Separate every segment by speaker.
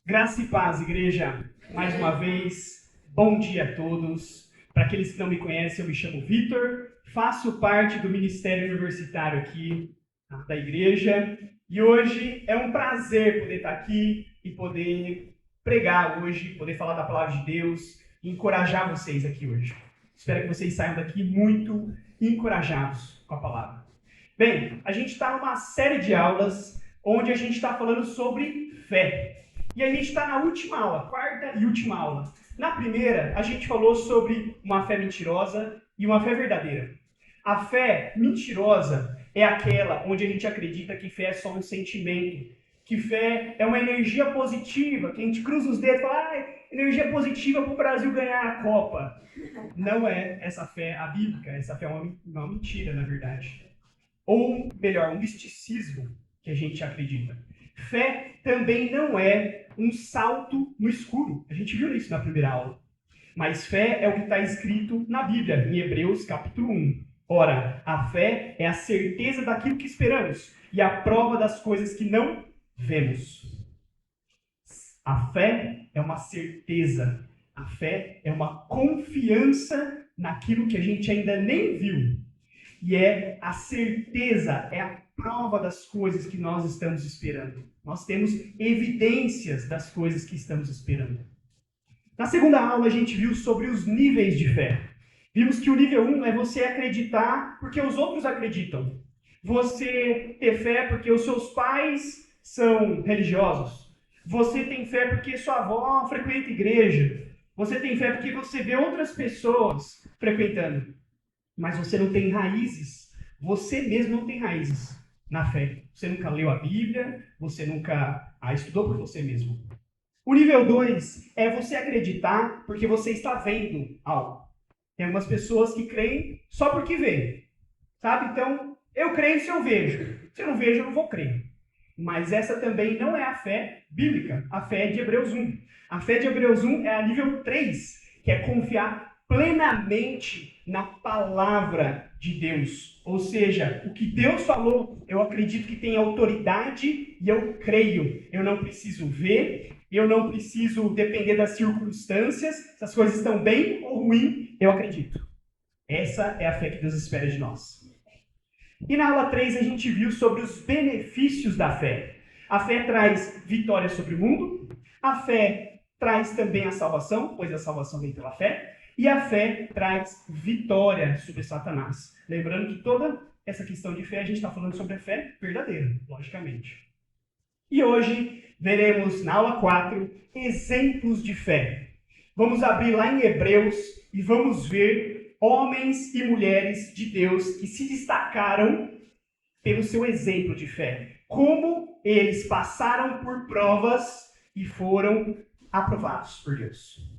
Speaker 1: Graça e paz, igreja. Mais uma vez, bom dia a todos. Para aqueles que não me conhecem, eu me chamo Vitor, faço parte do Ministério Universitário aqui da igreja e hoje é um prazer poder estar aqui e poder pregar hoje, poder falar da palavra de Deus e encorajar vocês aqui hoje. Espero que vocês saiam daqui muito encorajados com a palavra. Bem, a gente está numa série de aulas onde a gente está falando sobre fé. E a gente está na última aula, quarta e última aula. Na primeira, a gente falou sobre uma fé mentirosa e uma fé verdadeira. A fé mentirosa é aquela onde a gente acredita que fé é só um sentimento, que fé é uma energia positiva, que a gente cruza os dedos e fala, energia positiva para o Brasil ganhar a Copa. Não é essa fé a bíblica, essa fé é uma mentira, na verdade. Ou, melhor, um misticismo que a gente acredita. Fé também não é um salto no escuro. A gente viu isso na primeira aula. Mas fé é o que está escrito na Bíblia, em Hebreus capítulo 1. Ora, a fé é a certeza daquilo que esperamos e a prova das coisas que não vemos. A fé é uma certeza. A fé é uma confiança naquilo que a gente ainda nem viu. E é a certeza, é a prova das coisas que nós estamos esperando. Nós temos evidências das coisas que estamos esperando. Na segunda aula, a gente viu sobre os níveis de fé. Vimos que o nível 1 é você acreditar porque os outros acreditam. Você ter fé porque os seus pais são religiosos. Você tem fé porque sua avó frequenta igreja. Você tem fé porque você vê outras pessoas frequentando. Mas você não tem raízes. Você mesmo não tem raízes na fé. Você nunca leu a Bíblia, você nunca estudou por você mesmo. O nível 2 é você acreditar porque você está vendo algo. Tem algumas pessoas que creem só porque veem. Sabe? Então, eu creio se eu vejo. Se eu não vejo, eu não vou crer. Mas essa também não é a fé bíblica. A fé é de Hebreus 1. A fé de Hebreus 1 é a nível 3, que é confiar plenamente na palavra de Deus. Ou seja, o que Deus falou, eu acredito que tem autoridade e eu creio. Eu não preciso ver, eu não preciso depender das circunstâncias. Se as coisas estão bem ou ruim, eu acredito. Essa é a fé que Deus espera de nós. E na aula 3 a gente viu sobre os benefícios da fé. A fé traz vitória sobre o mundo. A fé traz também a salvação, pois a salvação vem pela fé. E a fé traz vitória sobre Satanás. Lembrando que toda essa questão de fé, a gente está falando sobre a fé verdadeira, logicamente. E hoje veremos, na aula 4, exemplos de fé. Vamos abrir lá em Hebreus e vamos ver homens e mulheres de Deus que se destacaram pelo seu exemplo de fé. Como eles passaram por provas e foram aprovados por Deus.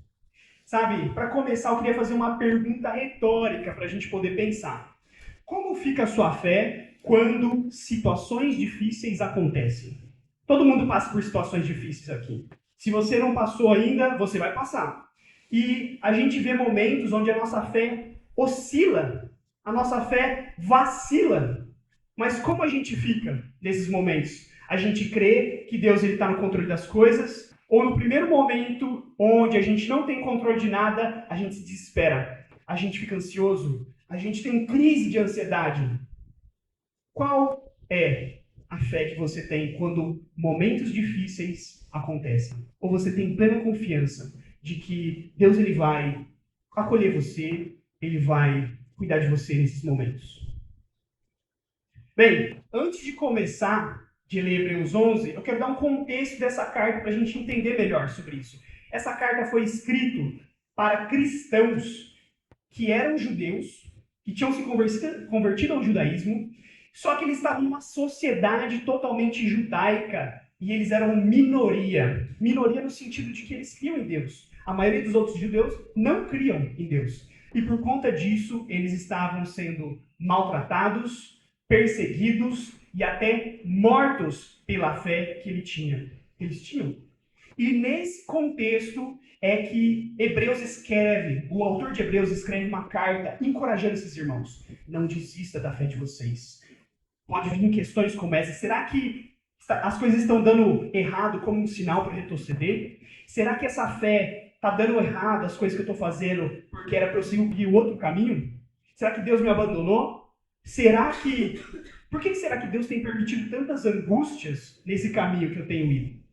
Speaker 1: Sabe, para começar, eu queria fazer uma pergunta retórica para a gente poder pensar. Como fica a sua fé quando situações difíceis acontecem? Todo mundo passa por situações difíceis aqui. Se você não passou ainda, você vai passar. E a gente vê momentos onde a nossa fé oscila, a nossa fé vacila. Mas como a gente fica nesses momentos? A gente crê que Deus está no controle das coisas, ou no primeiro momento, onde a gente não tem controle de nada, a gente se desespera. A gente fica ansioso. A gente tem crise de ansiedade. Qual é a fé que você tem quando momentos difíceis acontecem? Ou você tem plena confiança de que Deus ele vai acolher você, ele vai cuidar de você nesses momentos? Bem, antes de começar de ler Hebreus 11, eu quero dar um contexto dessa carta para a gente entender melhor sobre isso. Essa carta foi escrita para cristãos que eram judeus, que tinham se convertido ao judaísmo, só que eles estavam numa sociedade totalmente judaica e eles eram minoria. Minoria no sentido de que eles criam em Deus. A maioria dos outros judeus não criam em Deus. E por conta disso, eles estavam sendo maltratados, perseguidos e até mortos pela fé que eles tinham. E nesse contexto é que o autor de Hebreus escreve uma carta encorajando esses irmãos. Não desista da fé de vocês. Pode vir questões como essa. Será que As coisas estão dando errado como um sinal para retroceder? Será que essa fé está dando errado, as coisas que eu estou fazendo, porque era para eu seguir o outro caminho? Será que Deus me abandonou? Por que será que Deus tem permitido tantas angústias nesse caminho que eu tenho ido?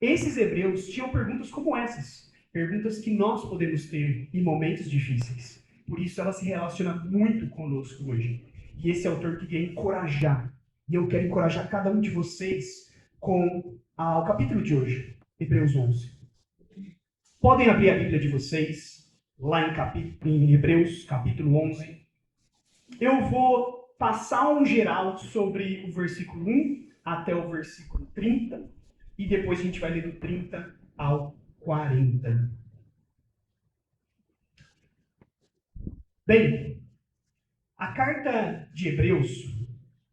Speaker 1: Esses hebreus tinham perguntas como essas. Perguntas que nós podemos ter em momentos difíceis. Por isso ela se relaciona muito conosco hoje. E esse autor queria encorajar. E eu quero encorajar cada um de vocês com o capítulo de hoje, Hebreus 11. Podem abrir a Bíblia de vocês lá em Hebreus, capítulo 11. Eu vou passar um geral sobre o versículo 1 até o versículo 30. E depois a gente vai ler do 30 ao 40. Bem, a carta de Hebreus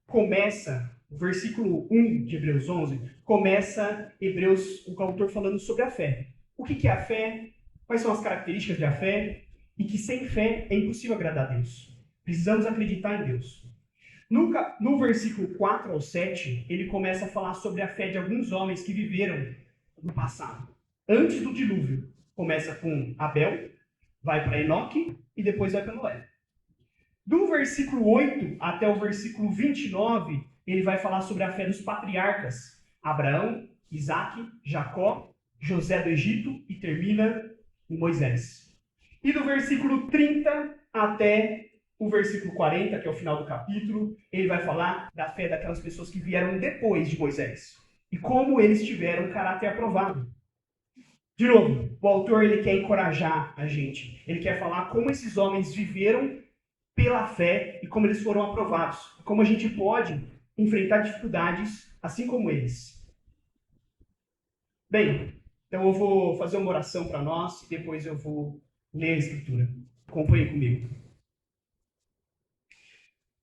Speaker 1: começa, o versículo 1 de Hebreus 11, começa o autor falando sobre a fé. O que é a fé? Quais são as características da fé? E que sem fé é impossível agradar a Deus. Precisamos acreditar em Deus. No versículo 4 ao 7, ele começa a falar sobre a fé de alguns homens que viveram no passado. Antes do dilúvio. Começa com Abel, vai para Enoque e depois vai para Noé. Do versículo 8 até o versículo 29, ele vai falar sobre a fé dos patriarcas. Abraão, Isaque, Jacó, José do Egito e termina em Moisés. E do versículo 30 até o versículo 40, que é o final do capítulo, ele vai falar da fé daquelas pessoas que vieram depois de Moisés. E como eles tiveram um caráter aprovado. De novo, o autor ele quer encorajar a gente. Ele quer falar como esses homens viveram pela fé e como eles foram aprovados. Como a gente pode enfrentar dificuldades assim como eles. Bem, então eu vou fazer uma oração para nós e depois eu vou ler a Escritura. Acompanhe comigo.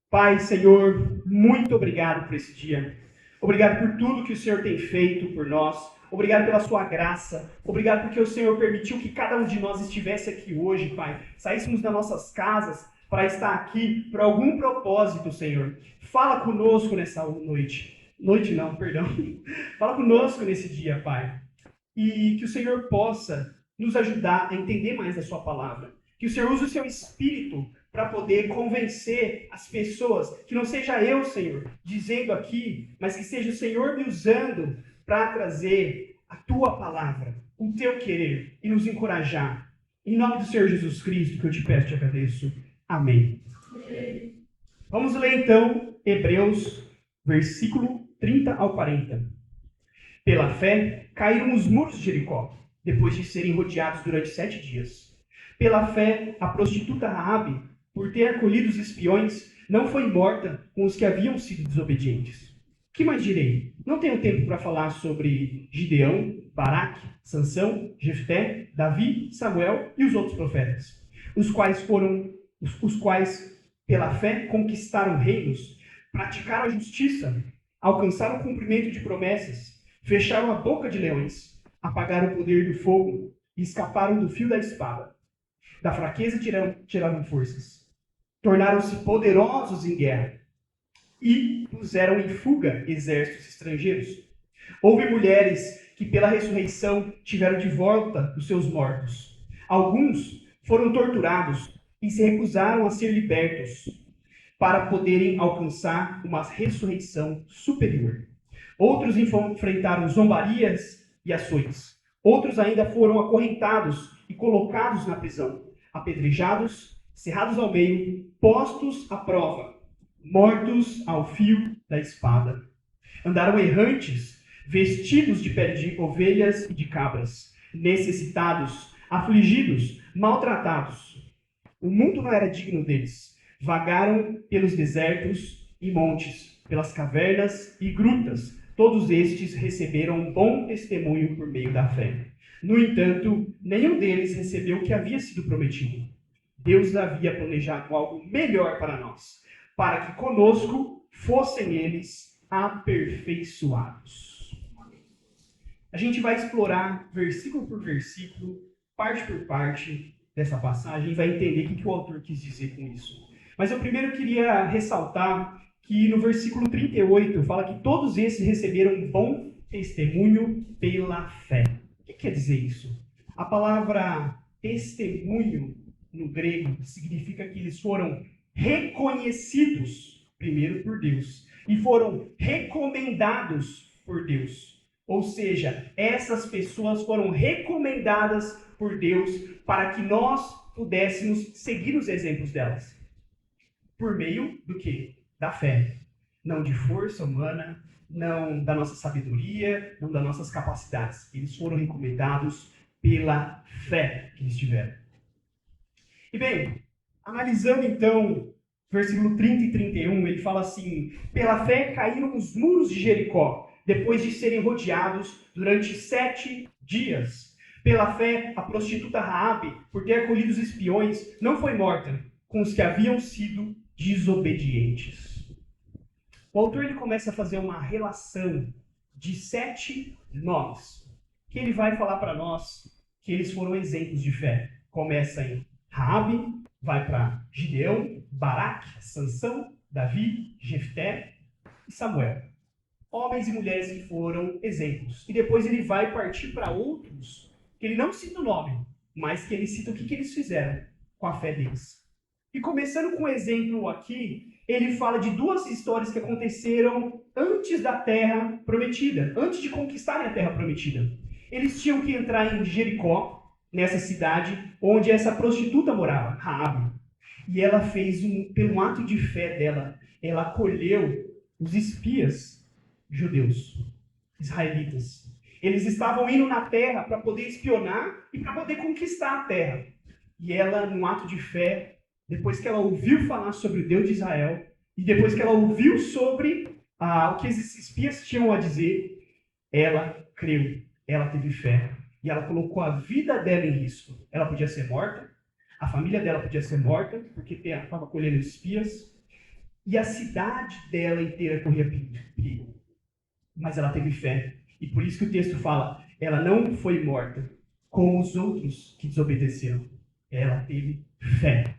Speaker 1: Pai, Senhor, muito obrigado por esse dia. Obrigado por tudo que o Senhor tem feito por nós. Obrigado pela sua graça. Obrigado porque o Senhor permitiu que cada um de nós estivesse aqui hoje, Pai. Saíssemos das nossas casas para estar aqui por algum propósito, Senhor. Fala conosco nessa noite. Noite não, perdão. Fala conosco nesse dia, Pai. E que o Senhor possa nos ajudar a entender mais a sua palavra. Que o Senhor use o seu Espírito para poder convencer as pessoas, que não seja eu, Senhor, dizendo aqui, mas que seja o Senhor me usando para trazer a tua palavra, o teu querer e nos encorajar. Em nome do Senhor Jesus Cristo, que eu te peço e te agradeço. Amém. Vamos ler então Hebreus, versículo 30 ao 40. Pela fé, caíram os muros de Jericó, depois de serem rodeados durante 7 dias. Pela fé, a prostituta Raabe, por ter acolhido os espiões, não foi morta com os que haviam sido desobedientes. Que mais direi? Não tenho tempo para falar sobre Gideão, Baraque, Sansão, Jefté, Davi, Samuel e os outros profetas, os quais, pela fé, conquistaram reinos, praticaram a justiça, alcançaram o cumprimento de promessas, fecharam a boca de leões, apagaram o poder do fogo e escaparam do fio da espada. Da fraqueza tiraram forças. Tornaram-se poderosos em guerra e puseram em fuga exércitos estrangeiros. Houve mulheres que pela ressurreição tiveram de volta os seus mortos. Alguns foram torturados e se recusaram a ser libertos para poderem alcançar uma ressurreição superior. Outros enfrentaram zombarias e açoites. Outros ainda foram acorrentados e colocados na prisão, apedrejados, cerrados ao meio, postos à prova, mortos ao fio da espada. Andaram errantes, vestidos de pele de ovelhas e de cabras, necessitados, afligidos, maltratados. O mundo não era digno deles. Vagaram pelos desertos e montes, pelas cavernas e grutas. Todos estes receberam um bom testemunho por meio da fé. No entanto, nenhum deles recebeu o que havia sido prometido. Deus havia planejado algo melhor para nós, para que conosco fossem eles aperfeiçoados. A gente vai explorar versículo por versículo, parte por parte dessa passagem e vai entender o que o autor quis dizer com isso. Mas eu primeiro queria ressaltar que no versículo 38 fala que todos esses receberam um bom testemunho pela fé. O que quer dizer isso? A palavra testemunho no grego significa que eles foram reconhecidos primeiro por Deus e foram recomendados por Deus. Ou seja, essas pessoas foram recomendadas por Deus para que nós pudéssemos seguir os exemplos delas. Por meio do quê? Da fé. Não de força humana, não da nossa sabedoria, não das nossas capacidades. Eles foram recomendados pela fé que eles tiveram. E bem, analisando então versículo 30 e 31, ele fala assim: pela fé caíram os muros de Jericó, depois de serem rodeados durante 7 dias. Pela fé, a prostituta Raabe, por ter acolhido os espiões, não foi morta com os que haviam sido desobedientes. O autor ele começa a fazer uma relação de 7 nomes, que ele vai falar para nós que eles foram exemplos de fé. Começa em Raabe, vai para Gideão, Baraque, Sansão, Davi, Jefté e Samuel. Homens e mulheres que foram exemplos. E depois ele vai partir para outros, que ele não cita o nome, mas que ele cita o que eles fizeram com a fé deles. E começando com um exemplo aqui, ele fala de 2 histórias que aconteceram antes da Terra Prometida, antes de conquistarem a Terra Prometida. Eles tinham que entrar em Jericó, nessa cidade onde essa prostituta morava, Raabe. E ela fez, pelo ato de fé dela, ela acolheu os espias judeus, israelitas. Eles estavam indo na terra para poder espionar e para poder conquistar a terra. E ela, num ato de fé, depois que ela ouviu falar sobre o Deus de Israel, e depois que ela ouviu sobre o que esses espias tinham a dizer, ela creu, ela teve fé. E ela colocou a vida dela em risco. Ela podia ser morta, a família dela podia ser morta, porque estava acolhendo espias, e a cidade dela inteira corria perigo. Mas ela teve fé. E por isso que o texto fala, ela não foi morta como os outros que desobedeceram. Ela teve fé.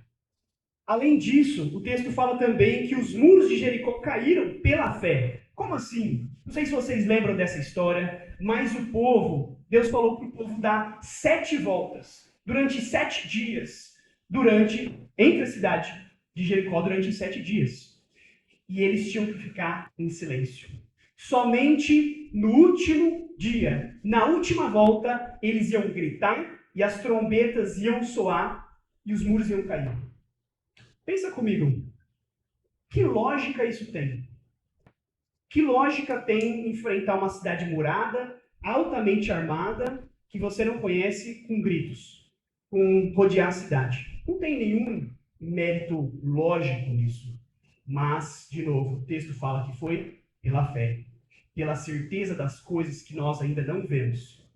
Speaker 1: Além disso, o texto fala também que os muros de Jericó caíram pela fé. Como assim? Não sei se vocês lembram dessa história, mas o povo, Deus falou para o povo dar 7 voltas, durante 7 dias, entre a cidade de Jericó, durante 7 dias. E eles tinham que ficar em silêncio. Somente no último dia, na última volta, eles iam gritar e as trombetas iam soar e os muros iam cair. Pensa comigo, que lógica isso tem? Que lógica tem enfrentar uma cidade murada, altamente armada, que você não conhece, com gritos, com rodear a cidade? Não tem nenhum mérito lógico nisso. Mas, de novo, o texto fala que foi pela fé, pela certeza das coisas que nós ainda não vemos,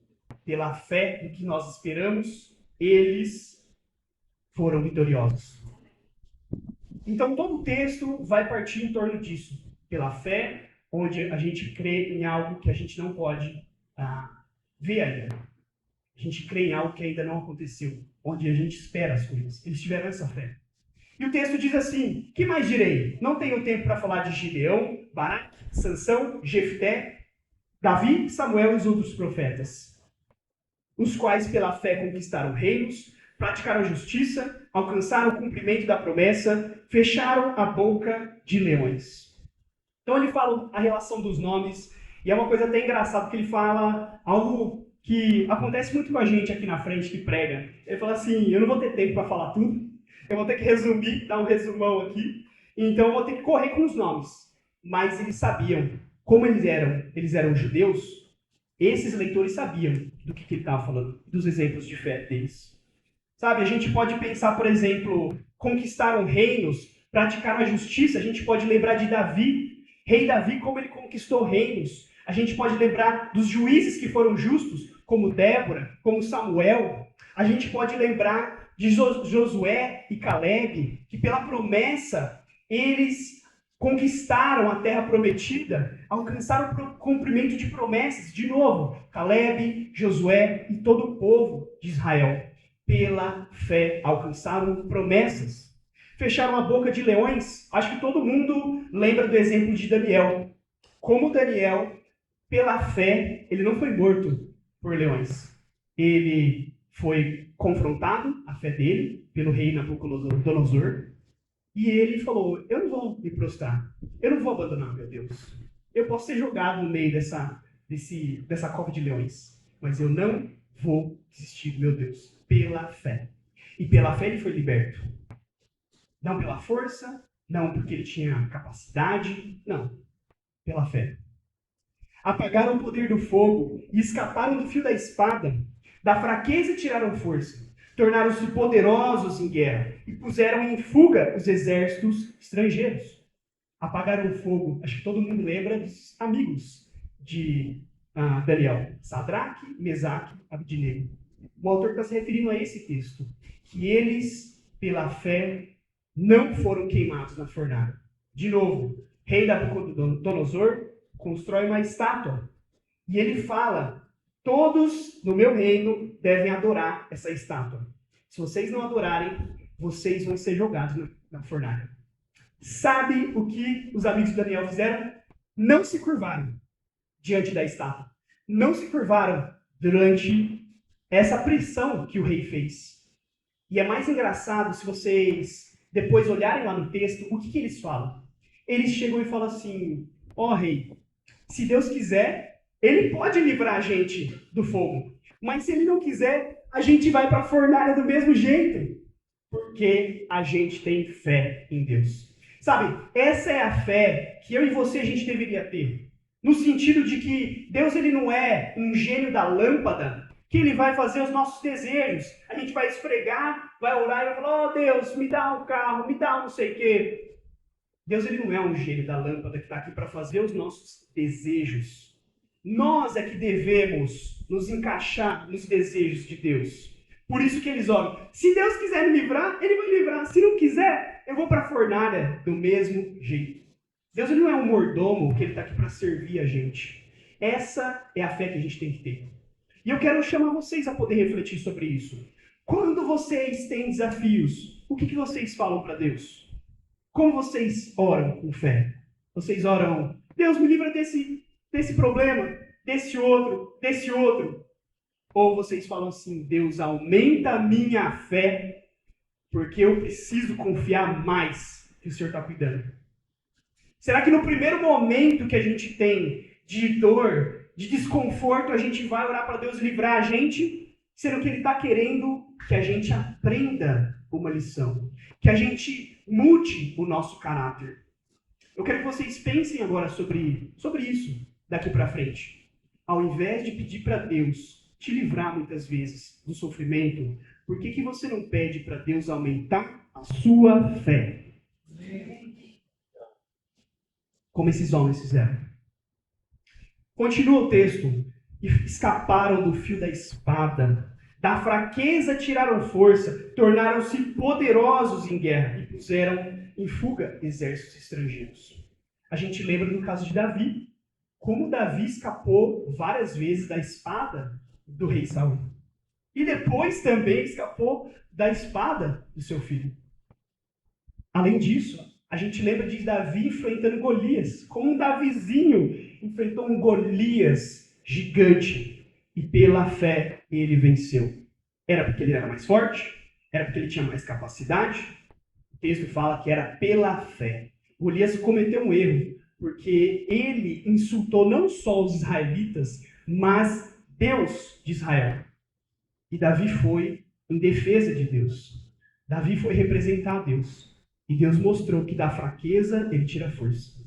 Speaker 1: pela fé no que nós esperamos, eles foram vitoriosos. Então, todo o texto vai partir em torno disso, pela fé, onde a gente crê em algo que a gente não pode ver ainda. A gente crê em algo que ainda não aconteceu, onde a gente espera as coisas. Eles tiveram essa fé. E o texto diz assim: que mais direi? Não tenho tempo para falar de Gideão, Baraque, Sansão, Jefté, Davi, Samuel e os outros profetas, os quais pela fé conquistaram reinos, praticaram justiça, alcançaram o cumprimento da promessa, fecharam a boca de leões. Então ele fala a relação dos nomes, e é uma coisa até engraçada, porque ele fala algo que acontece muito com a gente aqui na frente, que prega. Ele fala assim: eu não vou ter tempo para falar tudo, eu vou ter que resumir, dar um resumão aqui, então eu vou ter que correr com os nomes. Mas eles sabiam, como eles eram judeus, esses leitores sabiam do que ele estava falando, dos exemplos de fé deles. Sabe, a gente pode pensar, por exemplo, conquistaram reinos, praticaram a justiça, a gente pode lembrar de Davi, rei Davi, como ele conquistou reinos. A gente pode lembrar dos juízes que foram justos, como Débora, como Samuel. A gente pode lembrar de Josué e Caleb, que pela promessa, eles conquistaram a terra prometida, alcançaram o cumprimento de promessas. De novo, Caleb, Josué e todo o povo de Israel, pela fé, alcançaram promessas. fecharam a boca de leões. Acho que todo mundo lembra do exemplo de Daniel. Como Daniel, pela fé, ele não foi morto por leões. Ele foi confrontado, a fé dele, pelo rei Nabucodonosor, e ele falou, eu não vou me prostrar, eu não vou abandonar meu Deus. Eu posso ser jogado no meio dessa cova de leões, mas eu não vou desistir do meu Deus, pela fé. E pela fé ele foi liberto. Não pela força, não porque ele tinha capacidade, não, pela fé. Apagaram o poder do fogo e escaparam do fio da espada. Da fraqueza tiraram força. Tornaram-se poderosos em guerra e puseram em fuga os exércitos estrangeiros. Apagaram o fogo. Acho que todo mundo lembra dos amigos de Daniel. Sadraque, Mesaque, Abednego. O autor está se referindo a esse texto. Que eles, pela fé, não foram queimados na fornalha. De novo, rei Nabucodonosor constrói uma estátua. E ele fala, todos no meu reino devem adorar essa estátua. Se vocês não adorarem, vocês vão ser jogados na fornalha. Sabe o que os amigos de Daniel fizeram? Não se curvaram diante da estátua. Não se curvaram durante essa pressão que o rei fez. E é mais engraçado se vocês depois olharem lá no texto, o que eles falam? Eles chegam e falam assim, rei, se Deus quiser, ele pode livrar a gente do fogo. Mas se ele não quiser, a gente vai para a fornalha do mesmo jeito. Porque a gente tem fé em Deus. Sabe, essa é a fé que eu e você a gente deveria ter. No sentido de que Deus ele não é um gênio da lâmpada, que ele vai fazer os nossos desejos. A gente vai esfregar, vai orar e vai falar, Deus, me dá um carro, me dá um não sei o quê. Deus ele não é um gênio da lâmpada que está aqui para fazer os nossos desejos. Nós é que devemos nos encaixar nos desejos de Deus. Por isso que eles oram. Se Deus quiser me livrar, ele vai me livrar. Se não quiser, eu vou para a fornalha do mesmo jeito. Deus ele não é um mordomo que ele está aqui para servir a gente. Essa é a fé que a gente tem que ter. E eu quero chamar vocês a poder refletir sobre isso. Quando vocês têm desafios, o que vocês falam para Deus? Como vocês oram com fé? Vocês oram, Deus me livra desse problema, desse outro. Ou vocês falam assim, Deus aumenta a minha fé, porque eu preciso confiar mais que o Senhor está cuidando. Será que no primeiro momento que a gente tem de dor, de desconforto, a gente vai orar para Deus livrar a gente? Sendo que Ele está querendo que a gente aprenda uma lição, que a gente mude o nosso caráter. Eu quero que vocês pensem agora sobre isso daqui para frente. Ao invés de pedir para Deus te livrar muitas vezes do sofrimento, por que você não pede para Deus aumentar a sua fé? Como esses homens fizeram. Continua o texto. E escaparam do fio da espada. Da fraqueza tiraram força, tornaram-se poderosos em guerra e puseram em fuga exércitos estrangeiros. A gente lembra do caso de Davi. Como Davi escapou várias vezes da espada do rei Saul. E depois também escapou da espada do seu filho. Além disso, a gente lembra de Davi enfrentando Golias. Como um Davizinho enfrentou um Golias gigante. E pela fé ele venceu. Era porque ele era mais forte? Era porque ele tinha mais capacidade? O texto fala que era pela fé. Golias cometeu um erro, porque ele insultou não só os israelitas, mas Deus de Israel. E Davi foi em defesa de Deus. Davi foi representar a Deus. E Deus mostrou que da fraqueza ele tira força.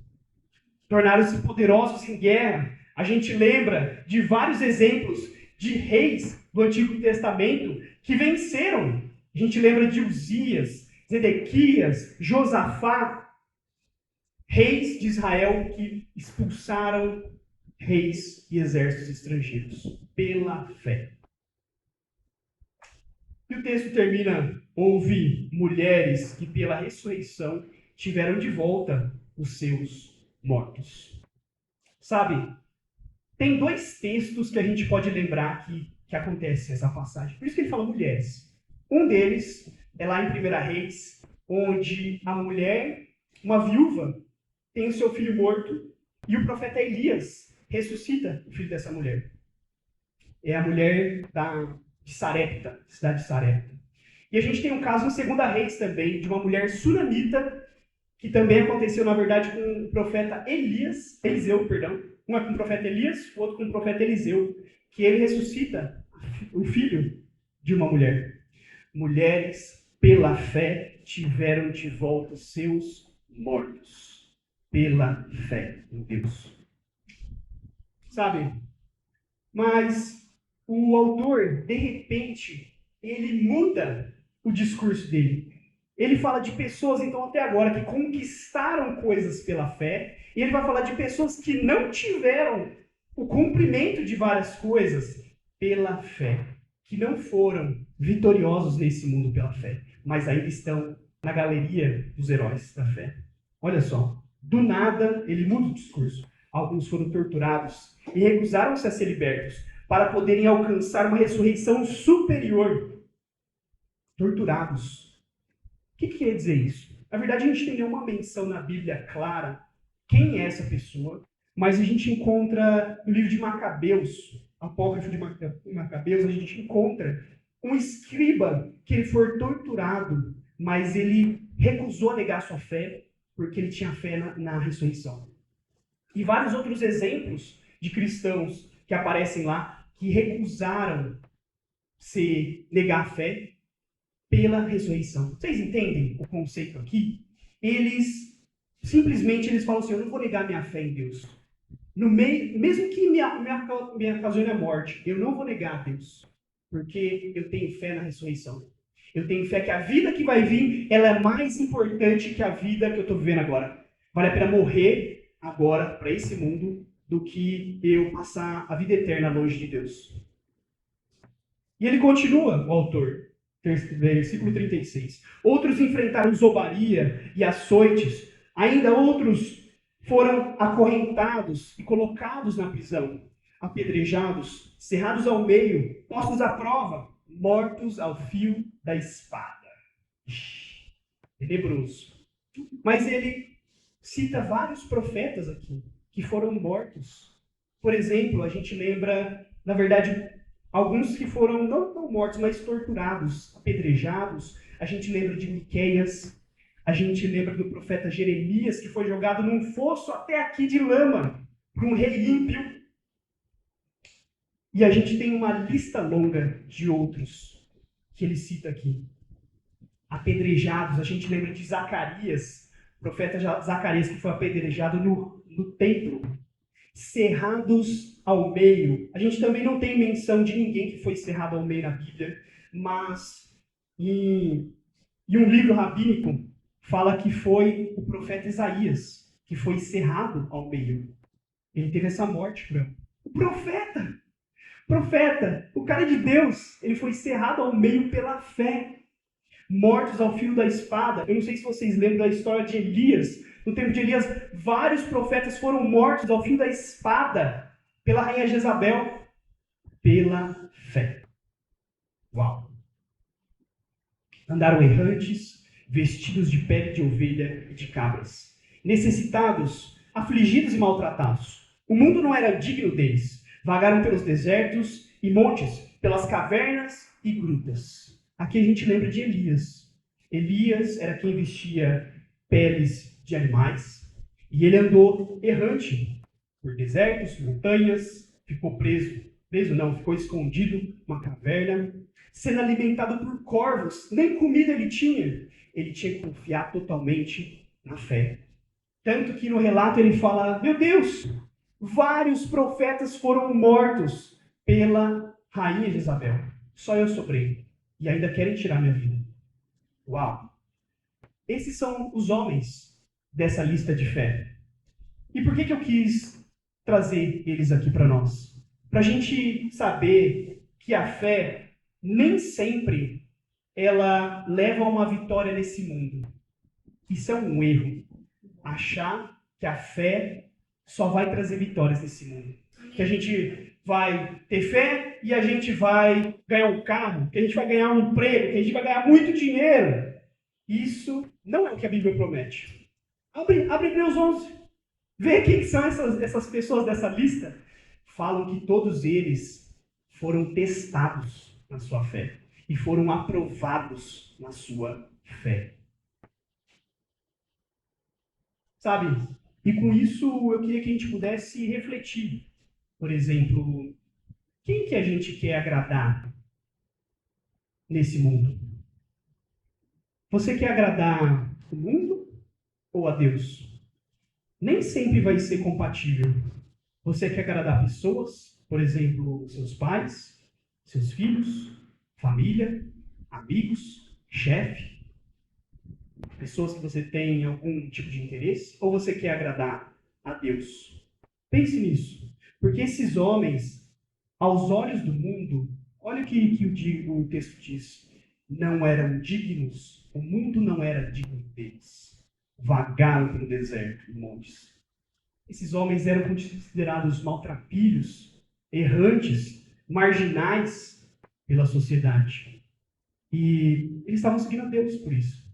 Speaker 1: Tornaram-se poderosos em guerra. A gente lembra de vários exemplos de reis do Antigo Testamento que venceram. A gente lembra de Uzias, Zedequias, Josafá, reis de Israel que expulsaram reis e exércitos estrangeiros pela fé. E o texto termina, houve mulheres que pela ressurreição tiveram de volta os seus mortos. Sabe, tem dois textos que a gente pode lembrar que acontece essa passagem. Por isso que ele fala mulheres. Um deles é lá em 1 Reis, onde a mulher, uma viúva, tem o seu filho morto e o profeta Elias ressuscita o filho dessa mulher. É a mulher de Sarepta, cidade de Sarepta. E a gente tem um caso em 2 Reis também, de uma mulher sunamita, que também aconteceu, na verdade, com o profeta Eliseu, perdão. Um é com o profeta Elias, o outro com o profeta Eliseu, que ele ressuscita o filho de uma mulher. Mulheres, pela fé, tiveram de volta seus mortos. Pela fé em Deus. Sabe? Mas o autor, de repente, ele muda o discurso dele. Ele fala de pessoas, então, até agora, que conquistaram coisas pela fé, e ele vai falar de pessoas que não tiveram o cumprimento de várias coisas pela fé, que não foram vitoriosos nesse mundo pela fé, mas ainda estão na galeria dos heróis da fé. Olha só, do nada ele muda o discurso. Alguns foram torturados e recusaram-se a ser libertos para poderem alcançar uma ressurreição superior. Torturados. O que quer dizer isso? Na verdade, a gente tem nenhuma menção na Bíblia clara quem é essa pessoa, mas a gente encontra no livro de Macabeus, apócrifo de Macabeus, a gente encontra um escriba que ele foi torturado, mas ele recusou a negar sua fé, porque ele tinha fé na ressurreição. E vários outros exemplos de cristãos que aparecem lá, que recusaram negar a fé pela ressurreição. Vocês entendem o conceito aqui? Eles falam assim, eu não vou negar minha fé em Deus. Mesmo que me ocasione a morte, eu não vou negar a Deus. Porque eu tenho fé na ressurreição. Eu tenho fé que a vida que vai vir, ela é mais importante que a vida que eu estou vivendo agora. Vale a pena morrer agora para esse mundo do que eu passar a vida eterna longe de Deus. E ele continua, o autor, versículo 36. Outros enfrentaram zombaria e açoites, ainda outros foram acorrentados e colocados na prisão, apedrejados, cerrados ao meio, postos à prova, mortos ao fio da espada. Tenebroso. Mas ele cita vários profetas aqui que foram mortos. Por exemplo, a gente lembra, na verdade, alguns que foram não mortos, mas torturados, apedrejados. A gente lembra de Miqueias, a gente lembra do profeta Jeremias, que foi jogado num fosso até aqui de lama por um rei ímpio. E a gente tem uma lista longa de outros que ele cita aqui. Apedrejados, a gente lembra de Zacarias, o profeta Zacarias, que foi apedrejado no templo. Cerrados ao meio. A gente também não tem menção de ninguém que foi cerrado ao meio na Bíblia, mas em um livro rabínico fala que foi o profeta Isaías que foi cerrado ao meio. Ele teve essa morte, o profeta, o cara de Deus, ele foi cerrado ao meio pela fé. Mortos ao fio da espada. Eu não sei se vocês lembram da história de Elias. No tempo de Elias, vários profetas foram mortos ao fio da espada pela rainha Jezabel, pela fé. Uau! Andaram errantes, vestidos de pele de ovelha e de cabras, necessitados, afligidos e maltratados. O mundo não era digno deles. Vagaram pelos desertos e montes, pelas cavernas e grutas. Aqui a gente lembra de Elias. Elias era quem vestia peles de animais. E ele andou errante por desertos, montanhas, ficou ficou escondido numa caverna, sendo alimentado por corvos. Nem comida ele tinha. Ele tinha que confiar totalmente na fé. Tanto que no relato ele fala, meu Deus, vários profetas foram mortos pela rainha Jezabel. Só eu sobrei. E ainda querem tirar minha vida. Uau! Esses são os homens dessa lista de fé. E por que eu quis trazer eles aqui para nós? Para a gente saber que a fé nem sempre ela leva a uma vitória nesse mundo. Isso é um erro. Achar que a fé só vai trazer vitórias nesse mundo. Que a gente vai ter fé e a gente vai ganhar um carro, que a gente vai ganhar um emprego, que a gente vai ganhar muito dinheiro. Isso Não é o que a Bíblia promete. Abre Hebreus 11. Vê quem são essas pessoas dessa lista. Falam que todos eles foram testados na sua fé e foram aprovados na sua fé. Sabe? E com isso eu queria que a gente pudesse refletir. Por exemplo, quem que a gente quer agradar nesse mundo? Você quer agradar o mundo ou a Deus? Nem sempre vai ser compatível. Você quer agradar pessoas, por exemplo, seus pais, seus filhos, família, amigos, chefe, pessoas que você tem algum tipo de interesse, ou você quer agradar a Deus? Pense nisso, porque esses homens, aos olhos do mundo, olha o que o texto diz, não eram dignos, o mundo não era digno deles. Vagaram pelo deserto, montes. Esses homens eram considerados maltrapilhos, errantes, marginais pela sociedade. E eles estavam seguindo a Deus por isso.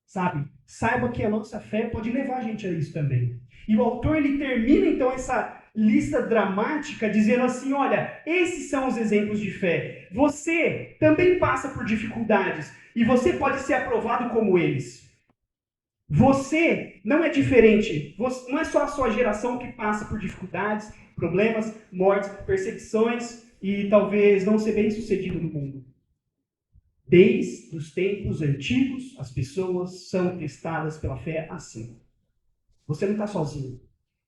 Speaker 1: Sabe? Saiba que a nossa fé pode levar a gente a isso também. E o autor ele termina então essa lista dramática dizendo assim, olha, esses são os exemplos de fé. Você também passa por dificuldades e você pode ser aprovado como eles. Você não é diferente. Não é só a sua geração que passa por dificuldades, problemas, mortes, perseguições e talvez não ser bem sucedido no mundo. Desde os tempos antigos, as pessoas são testadas pela fé assim. Você não está sozinho.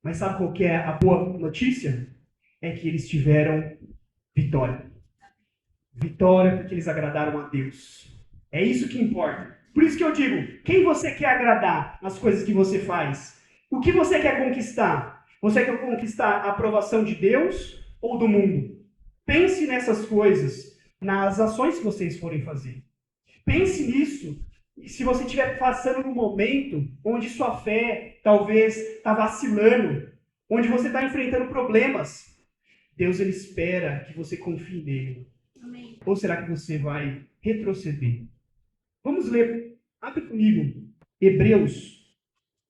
Speaker 1: Mas sabe qual que é a boa notícia? É que eles tiveram vitória. Vitória porque eles agradaram a Deus. É isso que importa. Por isso que eu digo, quem você quer agradar nas coisas que você faz? O que você quer conquistar? Você quer conquistar a aprovação de Deus ou do mundo? Pense nessas coisas, nas ações que vocês forem fazer. Pense nisso. E se você estiver passando num momento onde sua fé talvez está vacilando, onde você está enfrentando problemas, Deus ele espera que você confie nele. Amém. Ou será que você vai retroceder? Vamos ler, abre comigo, Hebreus.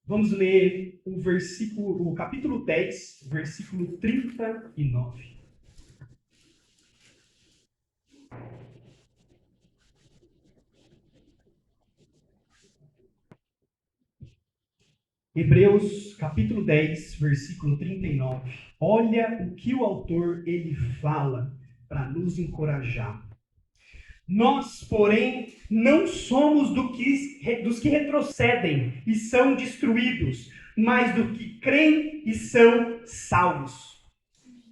Speaker 1: Vamos ler o capítulo 10, versículo 39. Hebreus, capítulo 10, versículo 39. Olha o que o autor ele fala para nos encorajar. Nós, porém, não somos dos que retrocedem e são destruídos, mas do que creem e são salvos.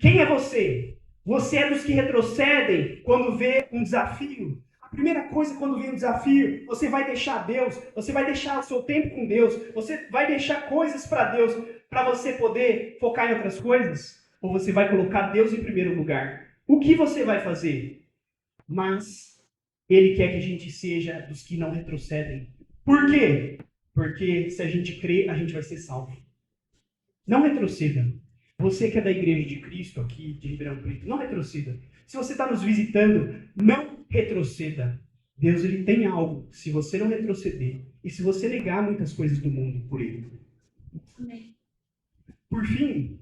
Speaker 1: Quem é você? Você é dos que retrocedem quando vê um desafio? A primeira coisa, quando vem um desafio, você vai deixar Deus, você vai deixar o seu tempo com Deus, você vai deixar coisas para Deus, para você poder focar em outras coisas? Ou você vai colocar Deus em primeiro lugar? O que você vai fazer? Mas Ele quer que a gente seja dos que não retrocedem. Por quê? Porque se a gente crê, a gente vai ser salvo. Não retroceda. Você que é da Igreja de Cristo aqui, de Ribeirão Preto, não retroceda. Se você está nos visitando, não retroceda. Deus ele tem algo se você não retroceder e se você negar muitas coisas do mundo por ele. Amém. Por fim,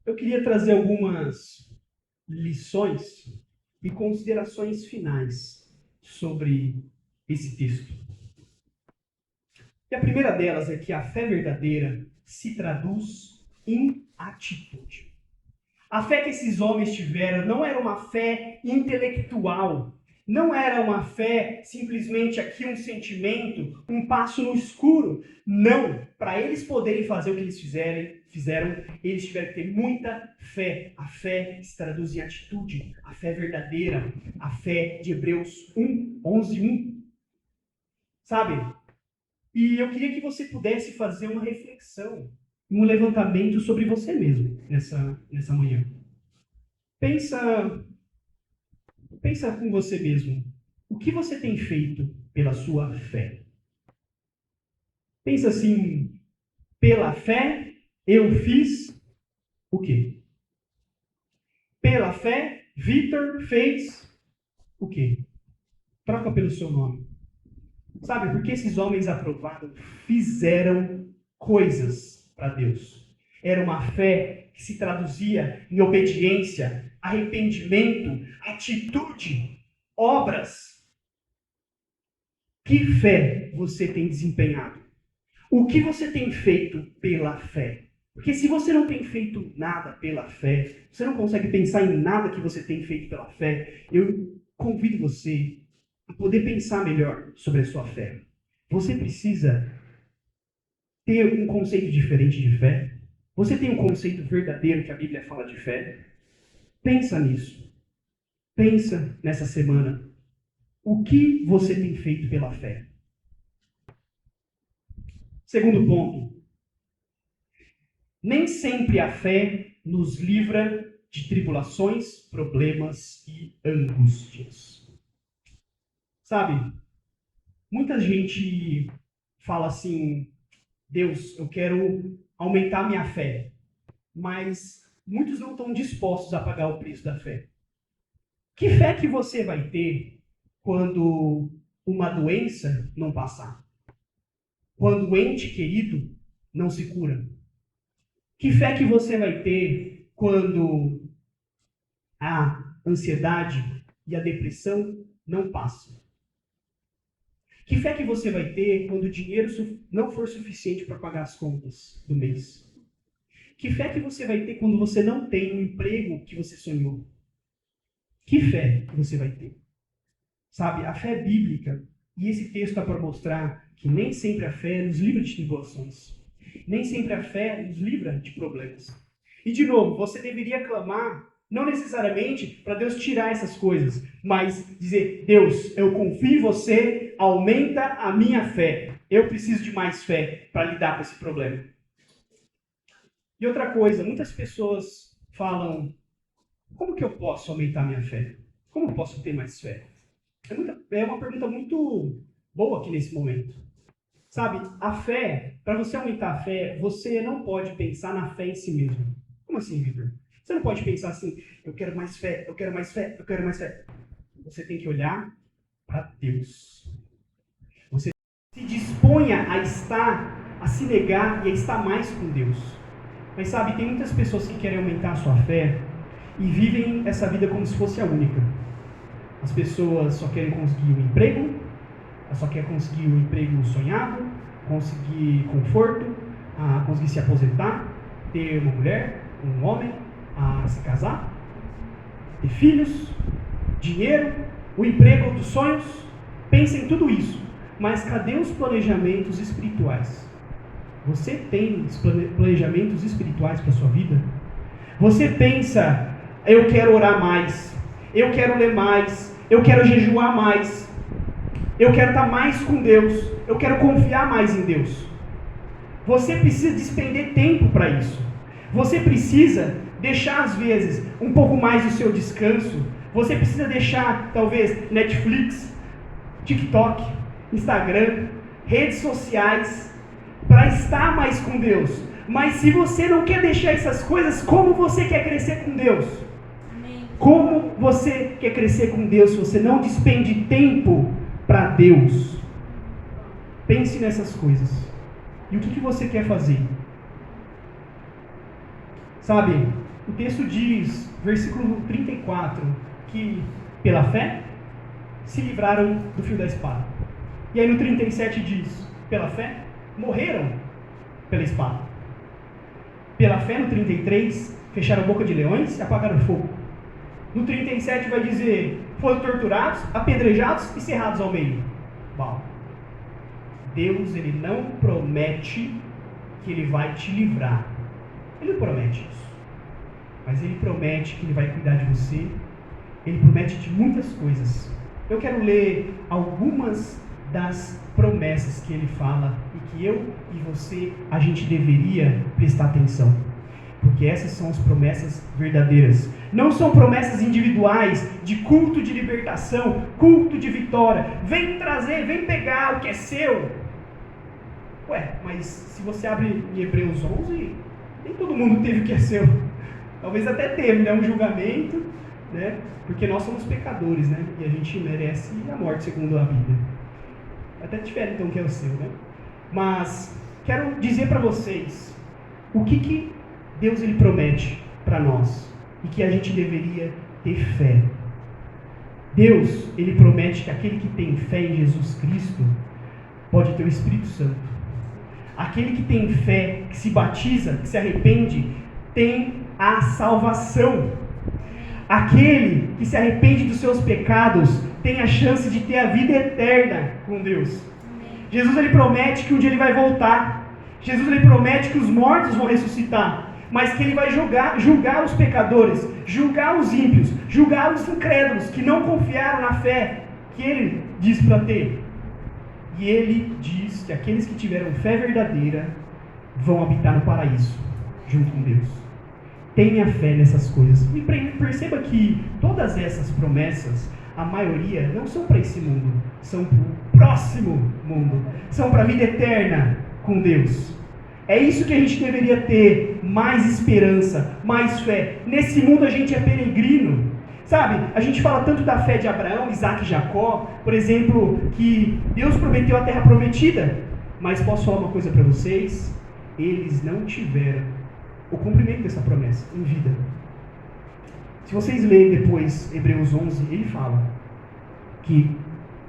Speaker 1: eu queria trazer algumas lições e considerações finais sobre esse texto. E a primeira delas é que a fé verdadeira se traduz em atitude. A fé que esses homens tiveram não era uma fé intelectual, não era uma fé simplesmente aqui um sentimento, um passo no escuro. Não, para eles poderem fazer o que eles fizeram, eles tiveram que ter muita fé. A fé se traduz em atitude, a fé verdadeira, a fé de Hebreus 11:1. Sabe? E eu queria que você pudesse fazer uma reflexão, um levantamento sobre você mesmo nessa manhã. Pensa com você mesmo. O que você tem feito pela sua fé? Pensa assim, pela fé eu fiz o quê? Pela fé, Vitor fez o quê? Troca pelo seu nome. Sabe, porque esses homens aprovados fizeram coisas para Deus. Era uma fé que se traduzia em obediência, arrependimento, atitude, obras. Que fé você tem desempenhado? O que você tem feito pela fé? Porque se você não tem feito nada pela fé, você não consegue pensar em nada que você tem feito pela fé, eu convido você a poder pensar melhor sobre a sua fé. Você precisa ter um conceito diferente de fé. Você tem um conceito verdadeiro que a Bíblia fala de fé. Pensa nisso. Pensa nessa semana. O que você tem feito pela fé? Segundo ponto. Nem sempre a fé nos livra de tribulações, problemas e angústias. Sabe, muita gente fala assim, Deus, eu quero aumentar minha fé. Mas muitos não estão dispostos a pagar o preço da fé. Que fé que você vai ter quando uma doença não passar? Quando o ente querido não se cura? Que fé que você vai ter quando a ansiedade e a depressão não passam? Que fé que você vai ter quando o dinheiro não for suficiente para pagar as contas do mês? Que fé que você vai ter quando você não tem o emprego que você sonhou? Que fé que você vai ter? Sabe, a fé bíblica, e esse texto está para mostrar que nem sempre a fé nos livra de tribulações. Nem sempre a fé nos livra de problemas. E de novo, você deveria clamar, não necessariamente para Deus tirar essas coisas, mas dizer, Deus, eu confio em você, aumenta a minha fé. Eu preciso de mais fé para lidar com esse problema. E outra coisa, muitas pessoas falam, como que eu posso aumentar minha fé? Como eu posso ter mais fé? É uma pergunta muito boa aqui nesse momento. Sabe, a fé, para você aumentar a fé, você não pode pensar na fé em si mesmo. Como assim, Vitor? Você não pode pensar assim, eu quero mais fé, eu quero mais fé, eu quero mais fé. Você tem que olhar para Deus. Você se disponha a estar, a se negar e a estar mais com Deus. Mas sabe, tem muitas pessoas que querem aumentar a sua fé e vivem essa vida como se fosse a única. As pessoas só querem conseguir um emprego, só querem conseguir um emprego sonhado, conseguir conforto, conseguir se aposentar, ter uma mulher, um homem, se casar, ter filhos, dinheiro, o emprego dos sonhos. Pensa em tudo isso. Mas cadê os planejamentos espirituais? Você tem planejamentos espirituais para a sua vida? Você pensa, eu quero orar mais, eu quero ler mais, eu quero jejuar mais, eu quero estar mais com Deus, eu quero confiar mais em Deus. Você precisa despender tempo para isso. Você precisa deixar, às vezes, um pouco mais do seu descanso. Você precisa deixar, talvez, Netflix, TikTok, Instagram, redes sociais, para estar mais com Deus. Mas se você não quer deixar essas coisas, como você quer crescer com Deus? Amém. Como você quer crescer com Deus se você não despende tempo para Deus? Pense nessas coisas. E o que você quer fazer? Sabe, o texto diz, versículo 34, que pela fé se livraram do fio da espada. E aí no 37 diz, pela fé morreram pela espada. Pela fé no 33, fecharam a boca de leões e apagaram fogo. No 37 vai dizer, foram torturados, apedrejados e cerrados ao meio. Bom, Deus, ele não promete que ele vai te livrar. Ele não promete isso. Mas ele promete que ele vai cuidar de você. Ele promete de muitas coisas. Eu quero ler algumas das promessas que ele fala e que eu e você, a gente deveria prestar atenção. Porque essas são as promessas verdadeiras. Não são promessas individuais de culto de libertação, culto de vitória. Vem trazer, vem pegar o que é seu. Ué, mas se você abre em Hebreus 11, nem todo mundo teve o que é seu. Talvez até teve, né? Um julgamento, né? Porque nós somos pecadores, né? E a gente merece a morte segundo a Bíblia. Até tiver então que é o seu, né? Mas quero dizer para vocês o que Deus ele promete para nós e que a gente deveria ter fé. Deus, ele promete que aquele que tem fé em Jesus Cristo pode ter o Espírito Santo. Aquele que tem fé, que se batiza, que se arrepende, tem a salvação. Aquele que se arrepende dos seus pecados tem a chance de ter a vida eterna com Deus. Jesus ele promete que um dia ele vai voltar. Jesus ele promete que os mortos vão ressuscitar, mas que ele vai julgar os pecadores, julgar os ímpios, julgar os incrédulos que não confiaram na fé que ele diz para ter. E ele diz que aqueles que tiveram fé verdadeira vão habitar no paraíso, junto com Deus. Tenha fé nessas coisas. E perceba que todas essas promessas, a maioria, não são para esse mundo, são para o próximo mundo. São para a vida eterna com Deus. É isso que a gente deveria ter mais esperança, mais fé. Nesse mundo a gente é peregrino. Sabe, a gente fala tanto da fé de Abraão, Isaac e Jacó, por exemplo, que Deus prometeu a terra prometida. Mas posso falar uma coisa para vocês? Eles não tiveram o cumprimento dessa promessa em vida. Se vocês lerem depois Hebreus 11, ele fala que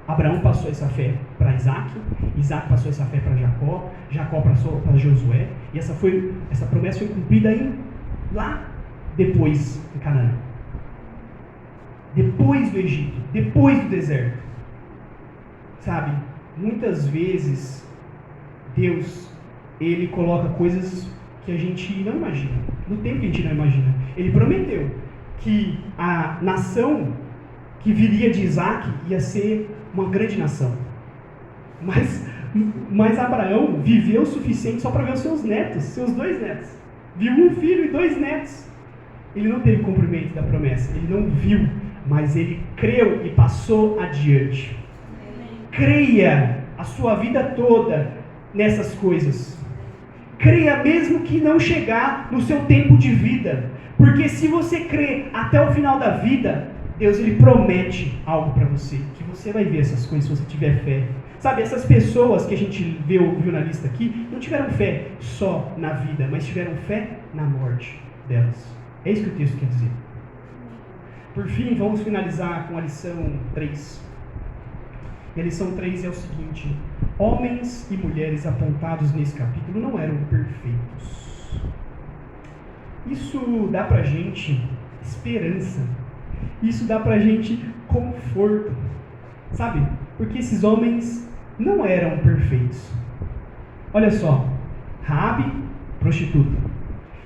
Speaker 1: Abraão passou essa fé para Isaac, Isaac passou essa fé para Jacó, Jacó passou para Josué, e essa promessa foi cumprida lá depois em Canaã. Depois do Egito, depois do deserto. Sabe, muitas vezes Deus, ele coloca coisas que a gente não imagina, no tempo que a gente não imagina. Ele prometeu que a nação que viria de Isaac ia ser uma grande nação. Mas Abraão viveu o suficiente só para ver os seus netos, seus 2 netos. Viu um filho e 2 netos. Ele não teve cumprimento da promessa, ele não viu, mas ele creu e passou adiante. Creia a sua vida toda nessas coisas. Creia mesmo que não chegar no seu tempo de vida. Porque se você crer até o final da vida, Deus ele promete algo para você. Que você vai ver essas coisas se você tiver fé. Sabe, essas pessoas que a gente viu na lista aqui, não tiveram fé só na vida, mas tiveram fé na morte delas. É isso que o texto quer dizer. Por fim, vamos finalizar com a lição 3. E a lição 3 é o seguinte: homens e mulheres apontados nesse capítulo não eram perfeitos. Isso dá pra gente esperança. Isso dá pra gente conforto. Sabe? Porque esses homens não eram perfeitos. Olha só. Raabe, prostituta.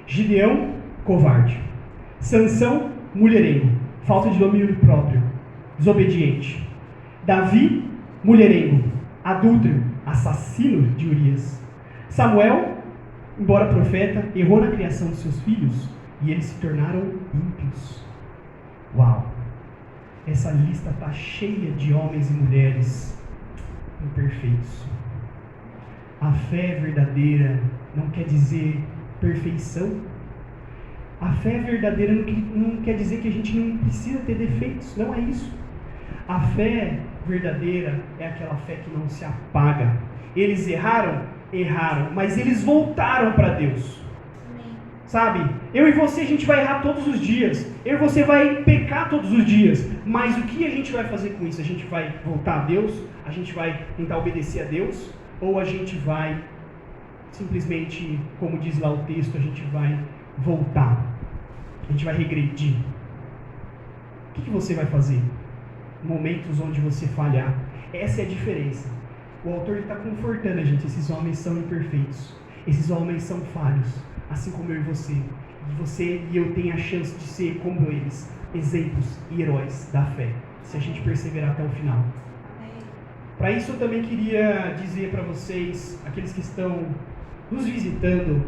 Speaker 1: Gideão, covarde. Sansão, mulherengo. Falta de domínio próprio. Desobediente. Davi, mulherengo. Adúltero. Assassino de Urias. Samuel, embora profeta, errou na criação de seus filhos e eles se tornaram ímpios. Uau! Essa lista está cheia de homens e mulheres imperfeitos. A fé verdadeira não quer dizer perfeição. A fé verdadeira não quer dizer que a gente não precisa ter defeitos. Não é isso. A fé verdadeira é aquela fé que não se apaga. Eles erraram, mas eles voltaram para Deus. Sabe? Eu e você, a gente vai errar todos os dias. Eu e você vai pecar todos os dias. Mas o que a gente vai fazer com isso? A gente vai voltar a Deus? A gente vai tentar obedecer a Deus? Ou a gente vai simplesmente, como diz lá o texto, a gente vai voltar? A gente vai regredir? O que você vai fazer? Momentos onde você falhar. Essa é a diferença. O autor está confortando a gente. Esses homens são imperfeitos. Esses homens são falhos. Assim como eu e você. E você e eu temos a chance de ser como eles. Exemplos e heróis da fé. Se a gente perseverar até o final. Para isso eu também queria dizer para vocês, aqueles que estão nos visitando,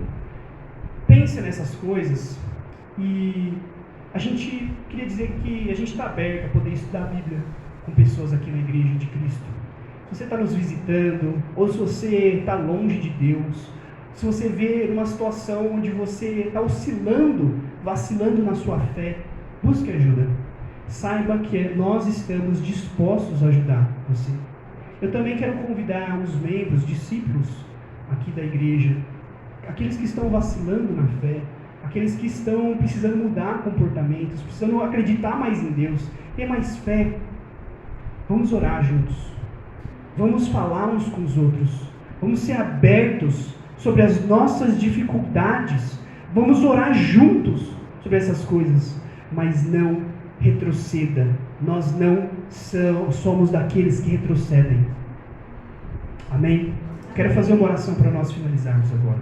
Speaker 1: pense nessas coisas. E a gente queria dizer que a gente está aberto a poder estudar a Bíblia com pessoas aqui na Igreja de Cristo. Se você está nos visitando, ou se você está longe de Deus, se você vê uma situação onde você está oscilando, vacilando na sua fé, busque ajuda. Saiba que nós estamos dispostos a ajudar você. Eu também quero convidar os membros, discípulos aqui da igreja, aqueles que estão vacilando na fé, aqueles que estão precisando mudar comportamentos, precisando acreditar mais em Deus, ter mais fé. Vamos orar juntos. Vamos falar uns com os outros. Vamos ser abertos sobre as nossas dificuldades. Vamos orar juntos sobre essas coisas. Mas não retroceda. Nós não somos daqueles que retrocedem. Amém? Quero fazer uma oração para nós finalizarmos agora.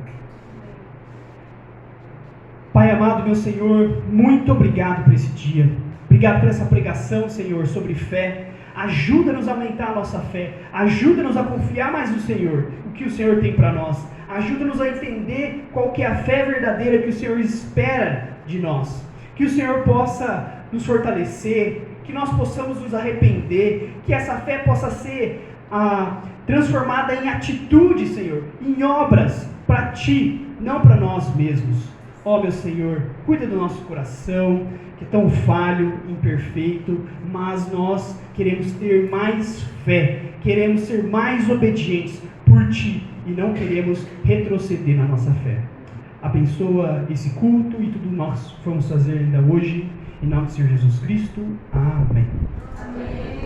Speaker 1: Pai amado, meu Senhor, muito obrigado por esse dia. Obrigado por essa pregação, Senhor, sobre fé. Ajuda-nos a aumentar a nossa fé. Ajuda-nos a confiar mais no Senhor, o que o Senhor tem para nós. Ajuda-nos a entender qual que é a fé verdadeira que o Senhor espera de nós. Que o Senhor possa nos fortalecer, que nós possamos nos arrepender, que essa fé possa ser transformada em atitude, Senhor, em obras para Ti, não para nós mesmos. Ó meu Senhor, cuida do nosso coração, que é tão falho, imperfeito, mas nós queremos ter mais fé, queremos ser mais obedientes por Ti e não queremos retroceder na nossa fé. Abençoa esse culto e tudo nós vamos fazer ainda hoje, em nome do Senhor Jesus Cristo. Amém.
Speaker 2: Amém.